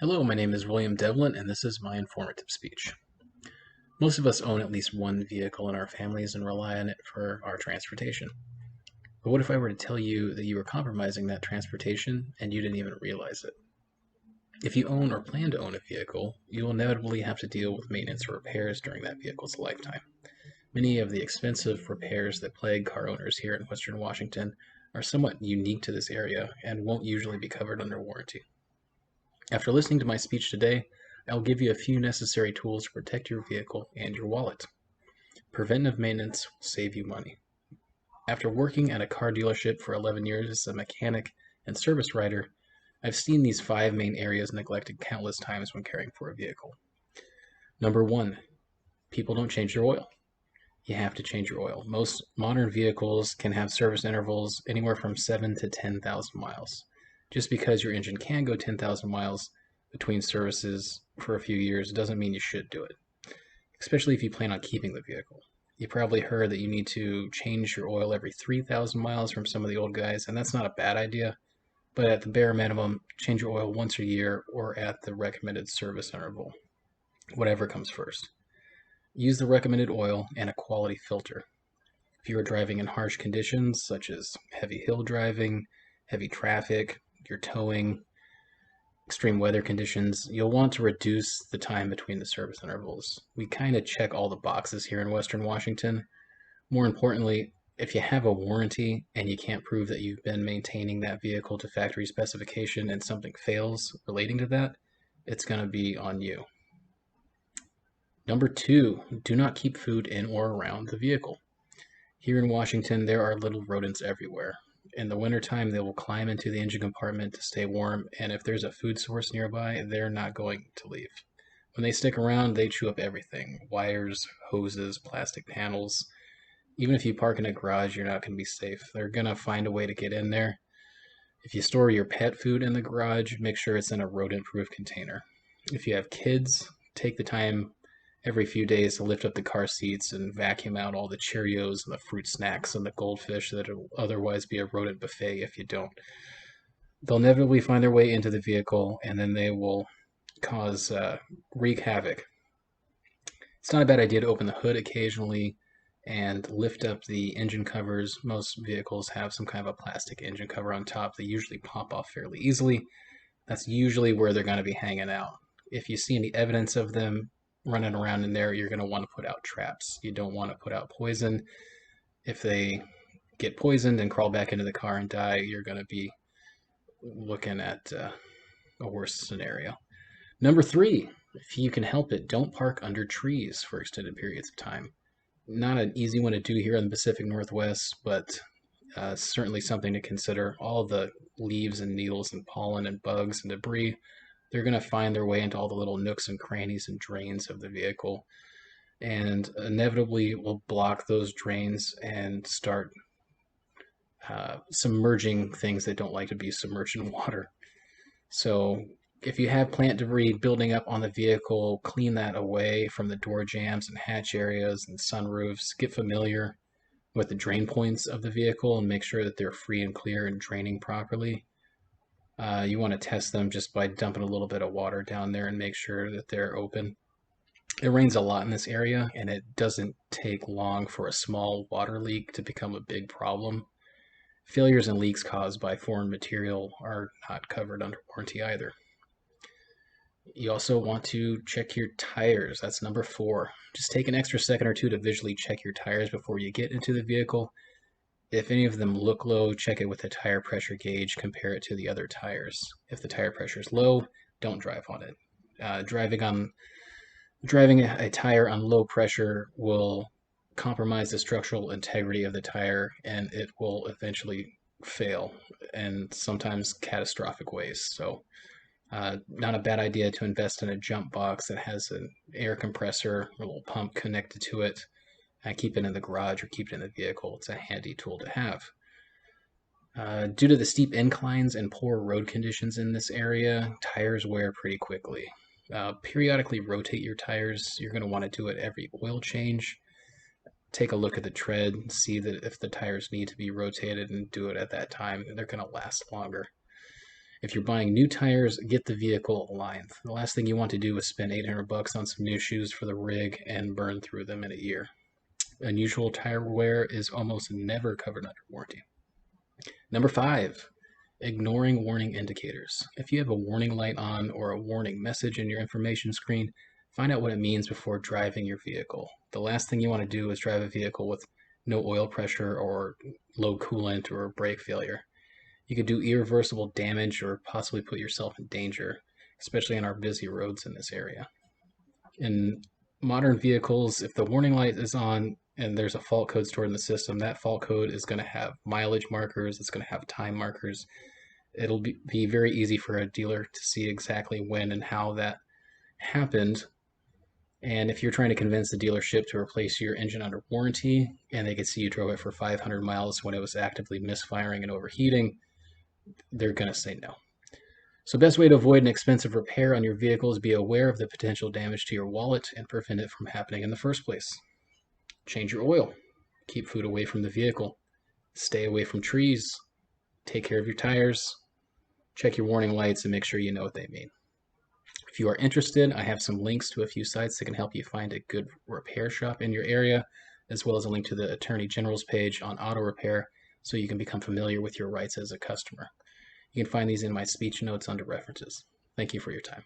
Hello, my name is William Devlin, and this is my informative speech. Most of us own at least one vehicle in our families and rely on it for our transportation. But what if I were to tell you that you were compromising that transportation and you didn't even realize it? If you own or plan to own a vehicle, you will inevitably have to deal with maintenance or repairs during that vehicle's lifetime. Many of the expensive repairs that plague car owners here in Western Washington are somewhat unique to this area and won't usually be covered under warranty. After listening to my speech today, I'll give you a few necessary tools to protect your vehicle and your wallet. Preventive maintenance will save you money. After working at a car dealership for 11 years as a mechanic and service writer, I've seen these five main areas neglected countless times when caring for a vehicle. Number one, people don't change their oil. You have to change your oil. Most modern vehicles can have service intervals anywhere from 7 to 10,000 miles. Just because your engine can go 10,000 miles between services for a few years doesn't mean you should do it, especially if you plan on keeping the vehicle. You probably heard that you need to change your oil every 3,000 miles from some of the old guys, and that's not a bad idea, but at the bare minimum, change your oil once a year or at the recommended service interval, whatever comes first. Use the recommended oil and a quality filter. If you are driving in harsh conditions, such as heavy hill driving, heavy traffic, you're towing, extreme weather conditions, you'll want to reduce the time between the service intervals. We kind of check all the boxes here in Western Washington. More importantly, if you have a warranty and you can't prove that you've been maintaining that vehicle to factory specification and something fails relating to that, it's going to be on you. Number two, do not keep food in or around the vehicle. Here in Washington, there are little rodents everywhere. In the wintertime, they will climb into the engine compartment to stay warm, and if there's a food source nearby, they're not going to leave. When they stick around, they chew up everything: wires, hoses, plastic panels. Even if you park in a garage, you're not going to be safe. They're going to find a way to get in there. If you store your pet food in the garage, make sure it's in a rodent proof container. If you have kids, take the time every few days to lift up the car seats and vacuum out all the Cheerios and the fruit snacks and the goldfish that will otherwise be a rodent buffet if you don't. They'll inevitably find their way into the vehicle and then they will wreak havoc. It's not a bad idea to open the hood occasionally and lift up the engine covers. Most vehicles have some kind of a plastic engine cover on top. They usually pop off fairly easily. That's usually where they're going to be hanging out. If you see any evidence of them running around in there, you're going to want to put out traps. You don't want to put out poison. If they get poisoned and crawl back into the car and die, you're going to be looking at a worse scenario. Number three, if you can help it, don't park under trees for extended periods of time. Not an easy one to do here in the Pacific Northwest, but certainly something to consider. All the leaves and needles and pollen and bugs and debris, they're going to find their way into all the little nooks and crannies and drains of the vehicle and inevitably will block those drains and start submerging things that don't like to be submerged in water. So if you have plant debris building up on the vehicle, clean that away from the door jambs and hatch areas and sunroofs. Get familiar with the drain points of the vehicle and make sure that they're free and clear and draining properly. You want to test them just by dumping a little bit of water down there and make sure that they're open. It rains a lot in this area, and it doesn't take long for a small water leak to become a big problem. Failures and leaks caused by foreign material are not covered under warranty either. You also want to check your tires. That's number four. Just take an extra second or two to visually check your tires before you get into the vehicle. If any of them look low, check it with a tire pressure gauge, compare it to the other tires. If the tire pressure is low, don't drive on it. Driving a tire on low pressure will compromise the structural integrity of the tire and it will eventually fail and sometimes catastrophic ways. So not a bad idea to invest in a jump box that has an air compressor, a little pump connected to it. Keep it in the garage or keep it in the vehicle. It's a handy tool to have. Due to the steep inclines and poor road conditions in this area, tires wear pretty quickly. Periodically rotate your tires. You're going to want to do it every oil change. Take a look at the tread, see that if the tires need to be rotated and do it at that time, they're going to last longer. If you're buying new tires, get the vehicle aligned. The last thing you want to do is spend $800 on some new shoes for the rig and burn through them in a year. Unusual tire wear is almost never covered under warranty. Number 5, ignoring warning indicators. If you have a warning light on or a warning message in your information screen, find out what it means before driving your vehicle. The last thing you want to do is drive a vehicle with no oil pressure or low coolant or brake failure. You could do irreversible damage or possibly put yourself in danger, especially on our busy roads in this area. In modern vehicles, if the warning light is on and there's a fault code stored in the system, that fault code is going to have mileage markers, it's going to have time markers. It'll be very easy for a dealer to see exactly when and how that happened. And if you're trying to convince the dealership to replace your engine under warranty and they could see you drove it for 500 miles when it was actively misfiring and overheating, they're going to say no. So best way to avoid an expensive repair on your vehicle is be aware of the potential damage to your wallet and prevent it from happening in the first place. Change your oil. Keep food away from the vehicle. Stay away from trees. Take care of your tires. Check your warning lights and make sure you know what they mean. If you are interested, I have some links to a few sites that can help you find a good repair shop in your area, as well as a link to the Attorney General's page on auto repair so you can become familiar with your rights as a customer. You can find these in my speech notes under references. Thank you for your time.